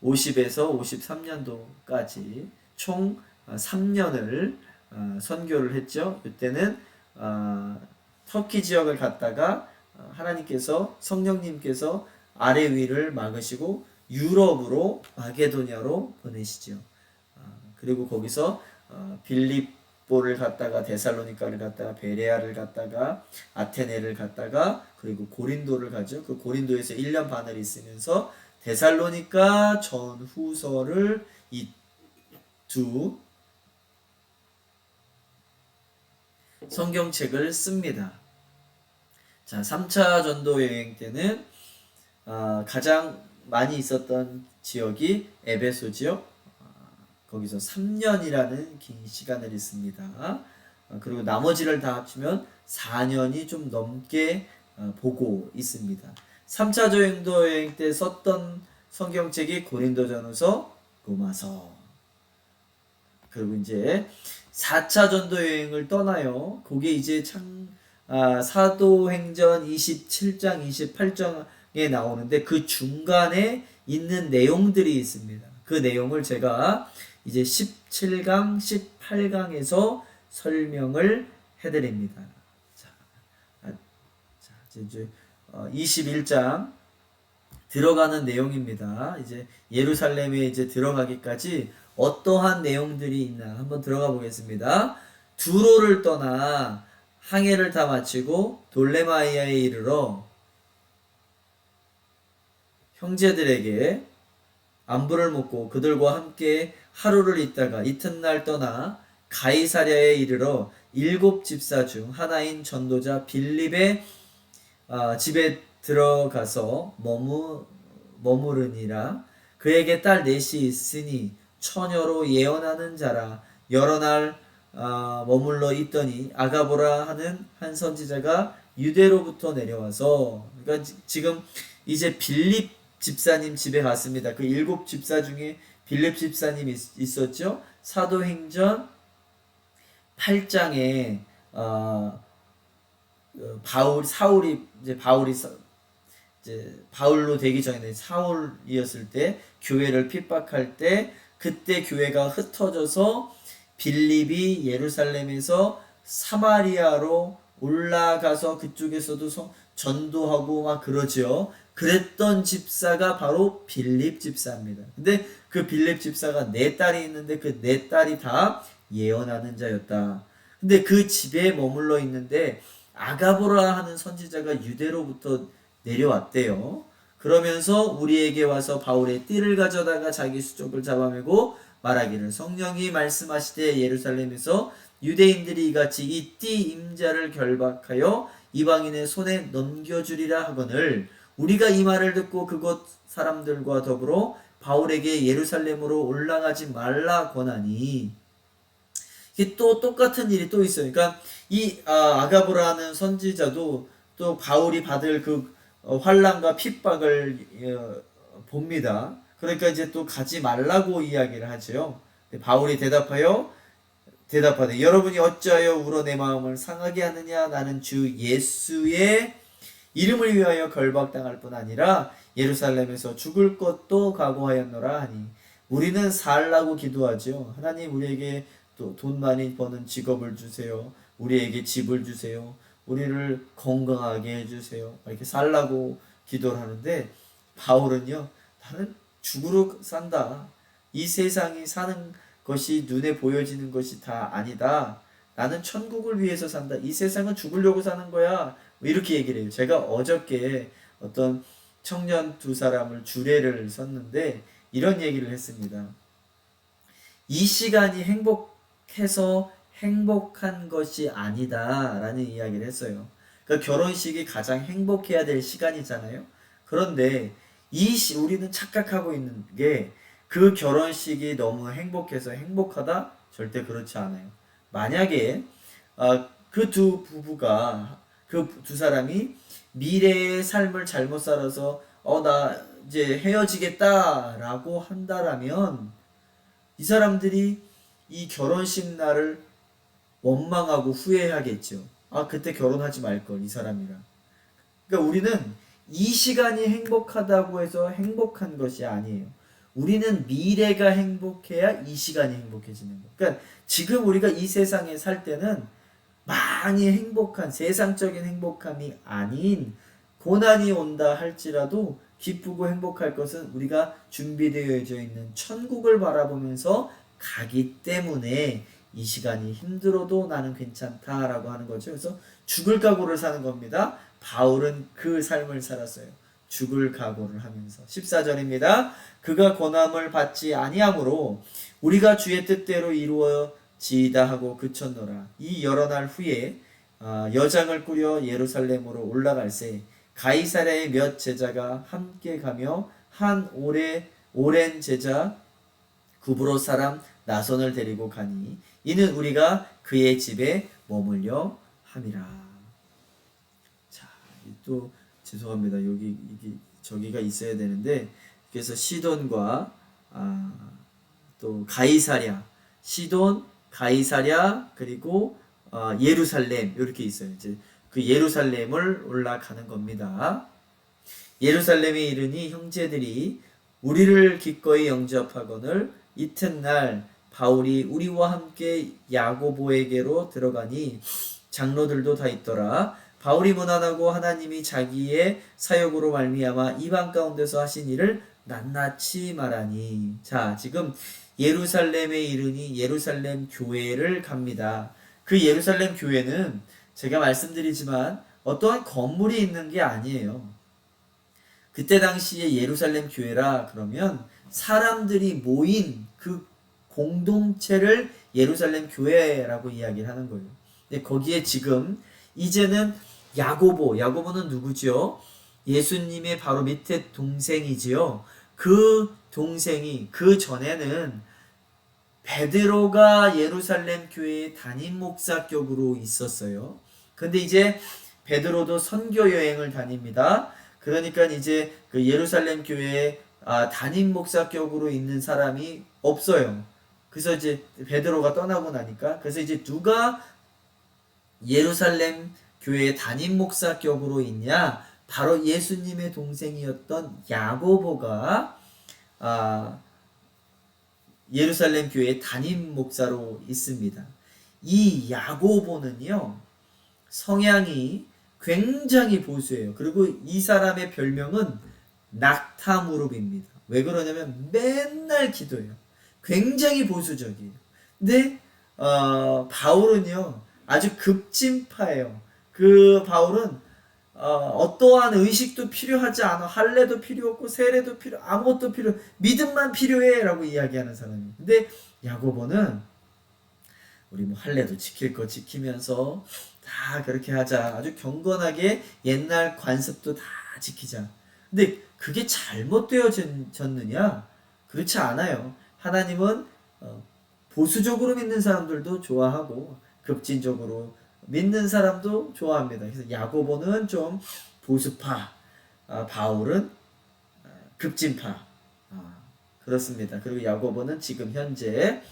50에서 53년도까지 총 3년을 선교를 했죠. 이때는 터키 지역을 갔다가 하나님께서 성령님께서 아래 위를 막으시고 유럽으로 마게도냐로 보내시죠. 그리고 거기서 빌립보를 갔다가 데살로니카를 갔다가 베레아를 갔다가 아테네를 갔다가 그리고 고린도를 가죠. 그 고린도에서 1년 반을 있으면서 데살로니카 전후서를 이 두 성경책을 씁니다. 자, 3차 전도 여행 때는 가장 많이 있었던 지역이 에베소 지역, 거기서 3년이라는 긴 시간을 있습니다. 그리고 나머지를 다 합치면 4년이 좀 넘게 보고 있습니다. 3차 전도 여행 때 썼던 성경책이 고린도전후서, 로마서. 그리고 이제 4차 전도 여행을 떠나요. 그게 이제 사도행전 27장, 28장에 나오는데 그 중간에 있는 내용들이 있습니다. 그 내용을 제가 이제 17강, 18강에서 설명을 해드립니다. 자, 이제 21장 들어가는 내용입니다. 이제 예루살렘에 이제 들어가기까지 어떠한 내용들이 있나 한번 들어가 보겠습니다. 두로를 떠나 항해를 다 마치고 돌레마이아에 이르러 형제들에게 안부를 묻고 그들과 함께 하루를 있다가 이튿날 떠나 가이사랴에 이르러 7 집사 중 하나인 전도자 빌립의 집에 들어가서 머무르니라. 그에게 딸 넷이 있으니 처녀로 예언하는 자라. 여러 날 머물러 있더니 아가보라 하는 한 선지자가 유대로부터 내려와서, 그러니까 지금 이제 빌립 집사님 집에 갔습니다. 그 7 집사 중에 빌립 집사님이 있었죠. 사도행전 8장에 사울이 이제 이제 바울로 되기 전에 사울이었을 때 교회를 핍박할 때 그때 교회가 흩어져서 빌립이 예루살렘에서 사마리아로 올라가서 그쪽에서도 전도하고 막 그러죠. 그랬던 집사가 바로 빌립 집사입니다. 근데 그 빌립 집사가 네 딸이 있는데 그 네 딸이 다 예언하는 자였다. 근데 그 집에 머물러 있는데 아가보라 하는 선지자가 유대로부터 내려왔대요. 그러면서 우리에게 와서 바울의 띠를 가져다가 자기 수족을 잡아매고 말하기를 성령이 말씀하시되 예루살렘에서 유대인들이 이같이 이 띠 임자를 결박하여 이방인의 손에 넘겨주리라 하거늘 우리가 이 말을 듣고 그곳 사람들과 더불어 바울에게 예루살렘으로 올라가지 말라 권하니 이게 또 똑같은 일이 또 있어요. 그러니까 이 아가보라는 선지자도 또 바울이 받을 그 환난과 핍박을 봅니다. 그러니까 이제 또 가지 말라고 이야기를 하죠. 바울이 대답하되 여러분이 어찌하여 울어 내 마음을 상하게 하느냐 나는 주 예수의 이름을 위하여 결박당할 뿐 아니라 예루살렘에서 죽을 것도 각오하였노라 하니 우리는 살라고 기도하죠. 하나님 우리에게 또 돈 많이 버는 직업을 주세요. 우리에게 집을 주세요. 우리를 건강하게 해주세요. 이렇게 살라고 기도를 하는데 바울은요. 나는 죽으러 산다. 이 세상이 사는 것이 눈에 보여지는 것이 다 아니다. 나는 천국을 위해서 산다. 이 세상은 죽으려고 사는 거야. 이렇게 얘기를 해요. 제가 어저께 어떤 청년 두 사람을 주례를 썼는데 이런 얘기를 했습니다. 이 시간이 행복해서 행복한 것이 아니다 라는 이야기를 했어요. 그러니까 결혼식이 가장 행복해야 될 시간이잖아요. 그런데 우리는 착각하고 있는 게 그 결혼식이 너무 행복해서 행복하다? 절대 그렇지 않아요. 만약에 그 두 부부가 그 두 사람이 미래의 삶을 잘못 살아서 나 이제 헤어지겠다라고 한다라면 이 사람들이 이 결혼식 날을 원망하고 후회하겠죠. 그때 결혼하지 말걸 이 사람이랑. 그러니까 우리는 이 시간이 행복하다고 해서 행복한 것이 아니에요. 우리는 미래가 행복해야 이 시간이 행복해지는 거예요. 그러니까 지금 우리가 이 세상에 살 때는 많이 행복한 세상적인 행복함이 아닌 고난이 온다 할지라도 기쁘고 행복할 것은 우리가 준비되어져 있는 천국을 바라보면서 가기 때문에 이 시간이 힘들어도 나는 괜찮다라고 하는 거죠. 그래서 죽을 각오를 사는 겁니다. 바울은 그 삶을 살았어요. 죽을 각오를 하면서 14절입니다. 그가 고난을 받지 아니하므로 우리가 주의 뜻대로 이루어지이다 하고 그쳤노라. 이 여러 날 후에 여장을 꾸려 예루살렘으로 올라갈새 가이사랴의 몇 제자가 함께 가며 한 오랜 제자 구브로 사람 나손을 데리고 가니 이는 우리가 그의 집에 머물려 함이라. 자, 또 죄송합니다. 저기가 있어야 되는데 그래서 시돈과 또 가이사랴, 시돈, 가이사랴 그리고 예루살렘 이렇게 있어요. 이제 그 예루살렘을 올라가는 겁니다. 예루살렘에 이르니 형제들이 우리를 기꺼이 영접하거늘 이튿날 바울이 우리와 함께 야고보에게로 들어가니 장로들도 다 있더라. 바울이 무난하고 하나님이 자기의 사역으로 말미암아 이방 가운데서 하신 일을 낱낱이 말하니. 자, 지금 예루살렘에 이르니 예루살렘 교회를 갑니다. 그 예루살렘 교회는 제가 말씀드리지만 어떠한 건물이 있는 게 아니에요. 그때 당시에 예루살렘 교회라 그러면 사람들이 모인 그 공동체를 예루살렘 교회라고 이야기를 하는 거예요. 근데 거기에 지금 이제는 야고보는 누구죠? 예수님의 바로 밑에 동생이지요. 그 동생이 그 전에는 베드로가 예루살렘 교회의 담임 목사격으로 있었어요. 근데 이제 베드로도 선교 여행을 다닙니다. 그러니까 이제 그 예루살렘 교회에 담임 목사격으로 있는 사람이 없어요. 그래서 이제 베드로가 떠나고 나니까 그래서 이제 누가 예루살렘 교회의 담임 목사격으로 있냐? 바로 예수님의 동생이었던 야고보가 예루살렘 교회의 담임 목사로 있습니다. 이 야고보는요, 성향이 굉장히 보수해요. 그리고 이 사람의 별명은 낙타무릎입니다. 왜 그러냐면 맨날 기도해요. 굉장히 보수적이에요. 근데 바울은요, 아주 급진파예요. 그 바울은 어떠한 의식도 필요하지 않아. 할례도 필요 없고 세례도 아무것도 믿음만 필요해라고 이야기하는 사람이에요. 근데 야고보는 우리 뭐 할례도 지킬 거 지키면서 다 그렇게 하자. 아주 경건하게 옛날 관습도 다 지키자. 근데 그게 잘못되어졌느냐? 그렇지 않아요. 하나님은 보수적으로 믿는 사람들도 좋아하고 급진적으로 믿는 사람도 좋아합니다. 그래서 야고보는 좀 보수파, 바울은 급진파. 그렇습니다. 그리고 야고보는 지금 현재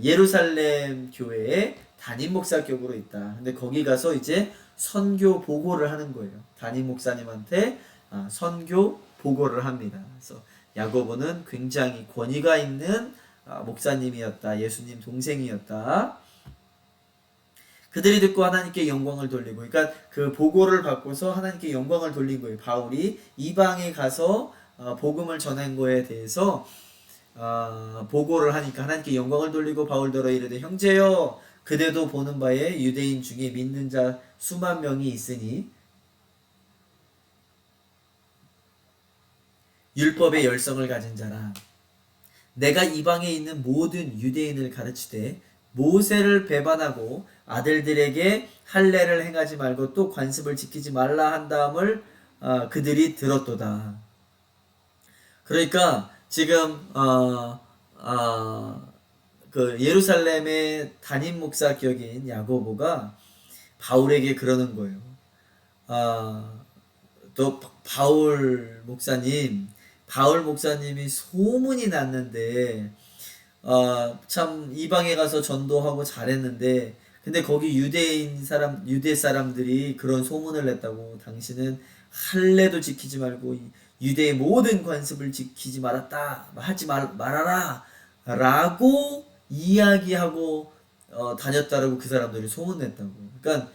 예루살렘 교회의 담임 목사격으로 있다. 근데 거기 가서 이제 선교 보고를 하는 거예요. 담임 목사님한테 선교 보고를 합니다. 그래서 야고보는 굉장히 권위가 있는 목사님이었다. 예수님 동생이었다. 그들이 듣고 하나님께 영광을 돌리고, 그러니까 그 보고를 받고서 하나님께 영광을 돌린 거예요. 바울이 이방에 가서 복음을 전한 거에 대해서 보고를 하니까 하나님께 영광을 돌리고 바울더러 이르되 형제여 그대도 보는 바에 유대인 중에 믿는 자 수만 명이 있으니 율법의 열성을 가진 자라. 내가 이방에 있는 모든 유대인을 가르치되 모세를 배반하고 아들들에게 할례를 행하지 말고 또 관습을 지키지 말라 한 다음을 그들이 들었도다. 그러니까 지금 그 예루살렘의 담임 목사 격인 야고보가 바울에게 그러는 거예요. 또 바울 목사님이 소문이 났는데 참 이방에 가서 전도하고 잘했는데 근데 거기 유대 사람들이 그런 소문을 냈다고. 당신은 할례도 지키지 말고 유대의 모든 관습을 지키지 말아라 라고 이야기하고 다녔다라고 그 사람들이 소문냈다고. 그러니까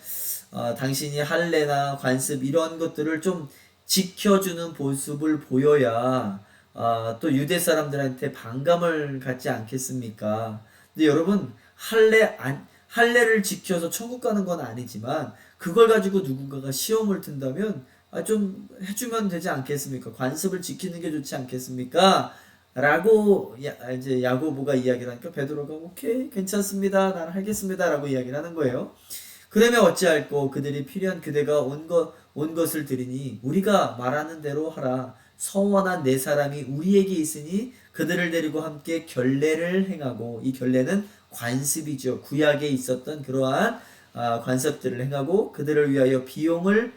당신이 할례나 관습 이런 것들을 좀 지켜주는 모습을 보여야 또 유대 사람들한테 반감을 갖지 않겠습니까? 근데 여러분 할례를 지켜서 천국 가는 건 아니지만 그걸 가지고 누군가가 시험을 든다면 좀 해주면 되지 않겠습니까? 관습을 지키는 게 좋지 않겠습니까? 라고 이제 야고보가 이야기를 하니까 베드로가 오케이 괜찮습니다. 나는 하겠습니다. 라고 이야기를 하는 거예요. 그러면 어찌할꼬 그들이 필요한 그대가 온 것을 드리니 우리가 말하는 대로 하라. 서원한 네 사람이 우리에게 있으니 그들을 데리고 함께 결례를 행하고, 이 결례는 관습이죠. 구약에 있었던 그러한 관습들을 행하고 그들을 위하여 비용을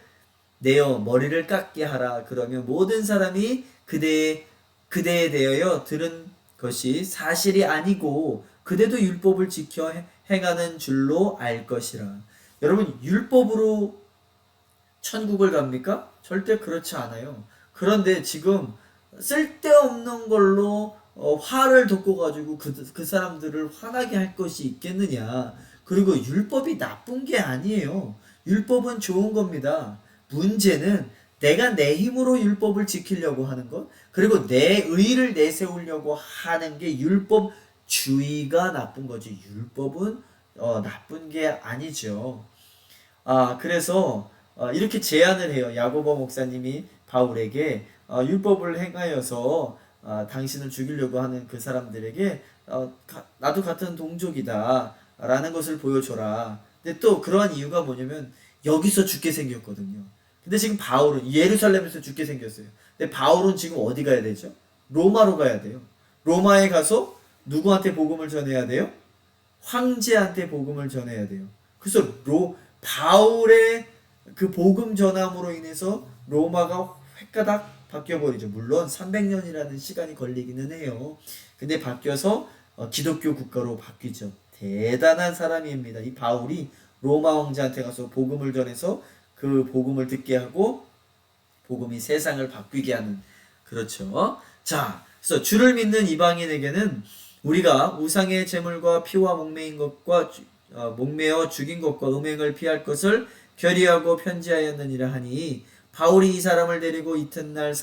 내어 머리를 깎게 하라. 그러면 모든 사람이 그대에 대하여 들은 것이 사실이 아니고 그대도 율법을 지켜 행하는 줄로 알 것이라. 여러분, 율법으로 천국을 갑니까? 절대 그렇지 않아요. 그런데 지금 쓸데없는 걸로 화를 돋궈가지고 그 사람들을 화나게 할 것이 있겠느냐. 그리고 율법이 나쁜 게 아니에요. 율법은 좋은 겁니다. 문제는 내가 내 힘으로 율법을 지키려고 하는 것, 그리고 내 의를 내세우려고 하는 게 율법주의가 나쁜 거지. 율법은 나쁜 게 아니죠. 그래서 이렇게 제안을 해요. 야고보 목사님이 바울에게 율법을 행하여서 당신을 죽이려고 하는 그 사람들에게 나도 같은 동족이다 라는 것을 보여줘라. 근데 또 그러한 이유가 뭐냐면 여기서 죽게 생겼거든요. 근데 지금 바울은 예루살렘에서 죽게 생겼어요. 근데 바울은 지금 어디 가야 되죠? 로마로 가야 돼요. 로마에 가서 누구한테 복음을 전해야 돼요? 황제한테 복음을 전해야 돼요. 그래서 바울의 그 복음 전함으로 인해서 로마가 획가닥 바뀌어버리죠. 물론 300년이라는 시간이 걸리기는 해요. 근데 바뀌어서 기독교 국가로 바뀌죠. 대단한 사람입니다. 이 바울이 로마 왕자한테 가서 복음을 전해서 그 복음을 듣게 하고 복음이 세상을 바뀌게 하는, 그렇죠. 자, 그래서 주를 믿는 이방인에게는 우리가 우상의 제물과 피와 목매인 것과 목매어 죽인 것과 음행을 피할 것을 결의하고 편지하였느니라 하니, 바울이 이 사람을 데리고 이튿날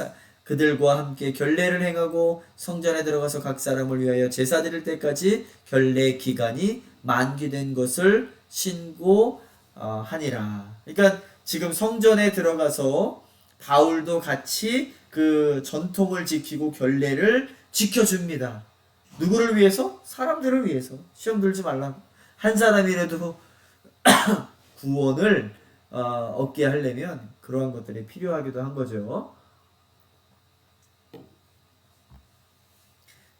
그들과 함께 결례를 행하고 성전에 들어가서 각 사람을 위하여 제사 드릴 때까지 결례 기간이 만기된 것을 신고하니라. 그러니까 지금 성전에 들어가서 바울도 같이 그 전통을 지키고 결례를 지켜줍니다. 누구를 위해서? 사람들을 위해서. 시험 들지 말라고. 한 사람이라도 구원을 얻게 하려면 그러한 것들이 필요하기도 한 거죠.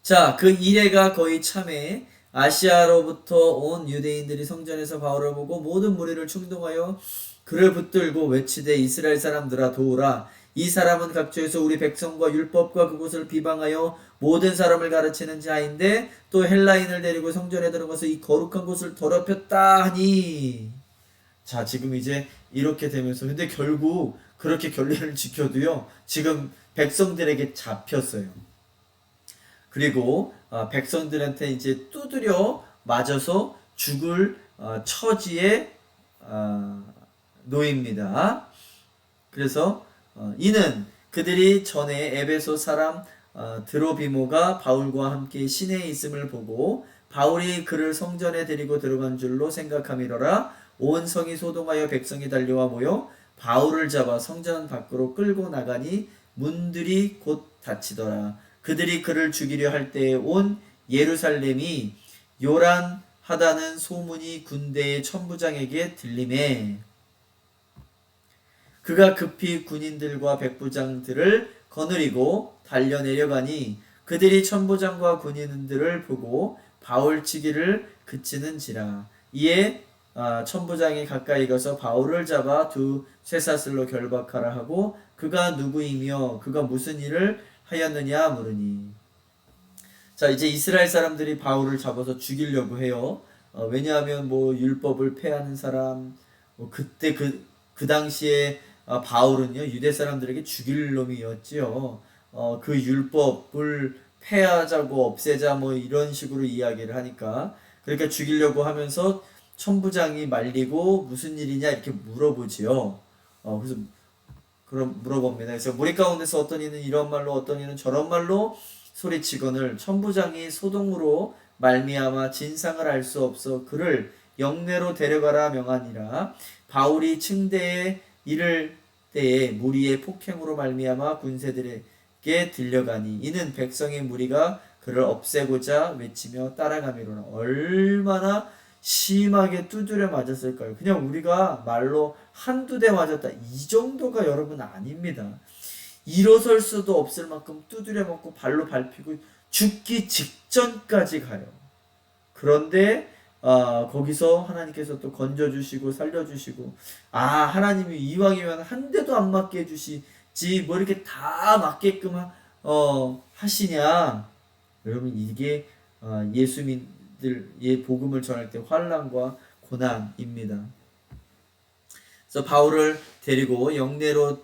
자, 그 이래가 거의 참에 아시아로부터 온 유대인들이 성전에서 바울을 보고 모든 무리를 충동하여 그를 붙들고 외치되 이스라엘 사람들아 도우라. 이 사람은 각처에서 우리 백성과 율법과 그곳을 비방하여 모든 사람을 가르치는 자인데 또 헬라인을 데리고 성전에 들어가서 이 거룩한 곳을 더럽혔다 하니. 자, 지금 이제 이렇게 되면서 근데 결국 그렇게 결례를 지켜도요 지금 백성들에게 잡혔어요. 그리고 백성들한테 이제 두드려 맞아서 죽을 처지에 놓입니다. 그래서 이는 그들이 전에 에베소 사람 드로비모가 바울과 함께 시내에 있음을 보고 바울이 그를 성전에 데리고 들어간 줄로 생각함이로라. 온 성이 소동하여 백성이 달려와 모여 바울을 잡아 성전 밖으로 끌고 나가니 문들이 곧 닫히더라. 그들이 그를 죽이려 할 때에 온 예루살렘이 요란하다는 소문이 군대의 천부장에게 들리매 그가 급히 군인들과 백부장들을 거느리고 달려 내려가니 그들이 천부장과 군인들을 보고 바울 치기를 그치는지라. 이에 천부장이 가까이 가서 바울을 잡아 두 쇠사슬로 결박하라 하고 그가 누구이며 그가 무슨 일을 하였느냐 물으니. 자, 이제 이스라엘 사람들이 바울을 잡아서 죽이려고 해요. 왜냐하면 뭐 율법을 폐하는 사람, 그때 그 당시에 바울은요 유대 사람들에게 죽일 놈이었지요. 그 율법을 폐하자고 없애자 뭐 이런 식으로 이야기를 하니까 그러니까 죽이려고 하면서 천부장이 말리고 무슨 일이냐 이렇게 물어보지요. 그래서 그럼 물어봅니다. 그래서 무리 가운데서 어떤 이는 이런 말로 어떤 이는 저런 말로 소리치거늘 천부장이 소동으로 말미암아 진상을 알 수 없어 그를 영내로 데려가라 명하니라. 바울이 층대에 이를 때에 무리의 폭행으로 말미암아 군세들에게 들려가니 이는 백성의 무리가 그를 없애고자 외치며 따라가미로라. 얼마나 심하게 두드려 맞았을까요? 그냥 우리가 말로 한두 대 맞았다 이 정도가 여러분 아닙니다. 일어설 수도 없을 만큼 두드려 맞고 발로 밟히고 죽기 직전까지 가요. 그런데 거기서 하나님께서 또 건져주시고 살려주시고 하나님이 이왕이면 한 대도 안 맞게 해주시지 뭐 이렇게 다 맞게끔 하시냐. 여러분 이게 예수민들의 복음을 전할 때 환난과 고난입니다. 그래서 바울을 데리고 영내로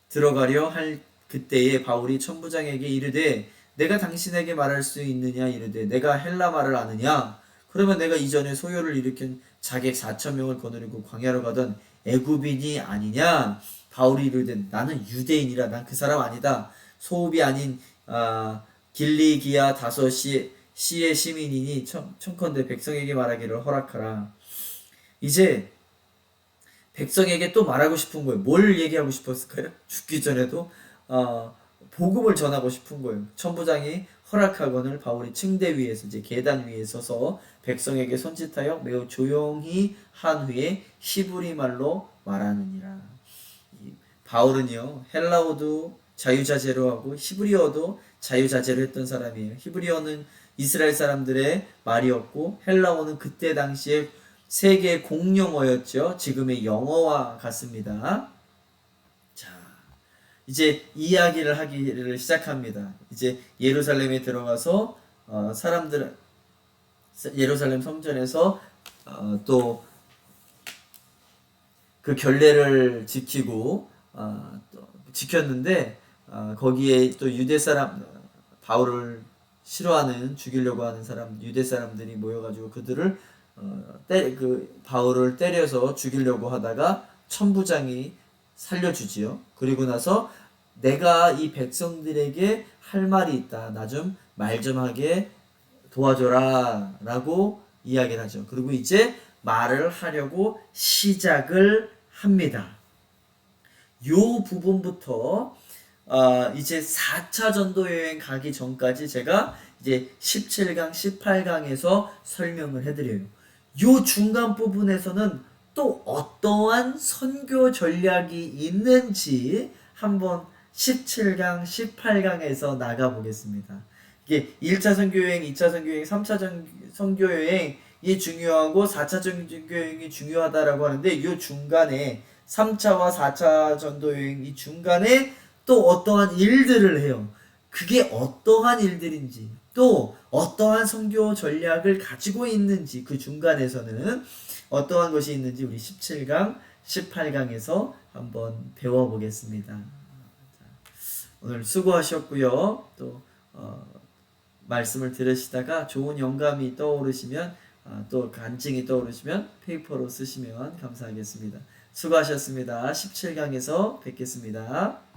들어가려 할 그때에 바울이 천부장에게 이르되 내가 당신에게 말할 수 있느냐 이르되 내가 헬라 말을 아느냐. 그러면 내가 이전에 소요를 일으킨 자객 4,000명을 거느리고 광야로 가던 애굽인이 아니냐. 바울이 이르되 나는 유대인이라 난 그 사람 아니다. 소읍이 아닌 길리기아 다소 시의 시민이니 청컨대 백성에게 말하기를 허락하라. 이제 백성에게 또 말하고 싶은 거예요. 뭘 얘기하고 싶었을까요? 죽기 전에도 복음을 전하고 싶은 거예요. 천부장이 허락하거늘 바울이 층대 위에서 이제 계단 위에 서서 백성에게 손짓하여 매우 조용히 한 후에 히브리 말로 말하느니라. 바울은요 헬라어도 자유자재로 하고 히브리어도 자유자재로 했던 사람이에요. 히브리어는 이스라엘 사람들의 말이었고 헬라어는 그때 당시에 세계 공용어였죠. 지금의 영어와 같습니다. 자, 이제 이야기를 하기를 시작합니다. 이제 예루살렘에 들어가서 예루살렘 성전에서 또 그 결례를 지키고 또 지켰는데 거기에 또 유대 사람 바울을 싫어하는 죽이려고 하는 사람 유대 사람들이 모여가지고 그들을 바울을 때려서 죽이려고 하다가 천부장이 살려주지요. 그리고 나서 내가 이 백성들에게 할 말이 있다. 나 좀 말 좀 하게 도와줘라 라고 이야기를 하죠. 그리고 이제 말을 하려고 시작을 합니다. 요 부분부터 이제 4차 전도 여행 가기 전까지 제가 이제 17강, 18강에서 설명을 해드려요. 요 중간 부분에서는 또 어떠한 선교 전략이 있는지 한번 17강, 18강에서 나가보겠습니다. 이게 1차 선교여행, 2차 선교여행, 3차 선교여행이 중요하고 4차 선교여행이 중요하다라고 하는데 이 중간에 3차와 4차 전도여행 이 중간에 또 어떠한 일들을 해요. 그게 어떠한 일들인지 또 어떠한 선교 전략을 가지고 있는지 그 중간에서는 어떠한 것이 있는지 우리 17강, 18강에서 한번 배워보겠습니다. 오늘 수고하셨고요. 또 말씀을 들으시다가 좋은 영감이 떠오르시면 또 간증이 떠오르시면 페이퍼로 쓰시면 감사하겠습니다. 수고하셨습니다. 17강에서 뵙겠습니다.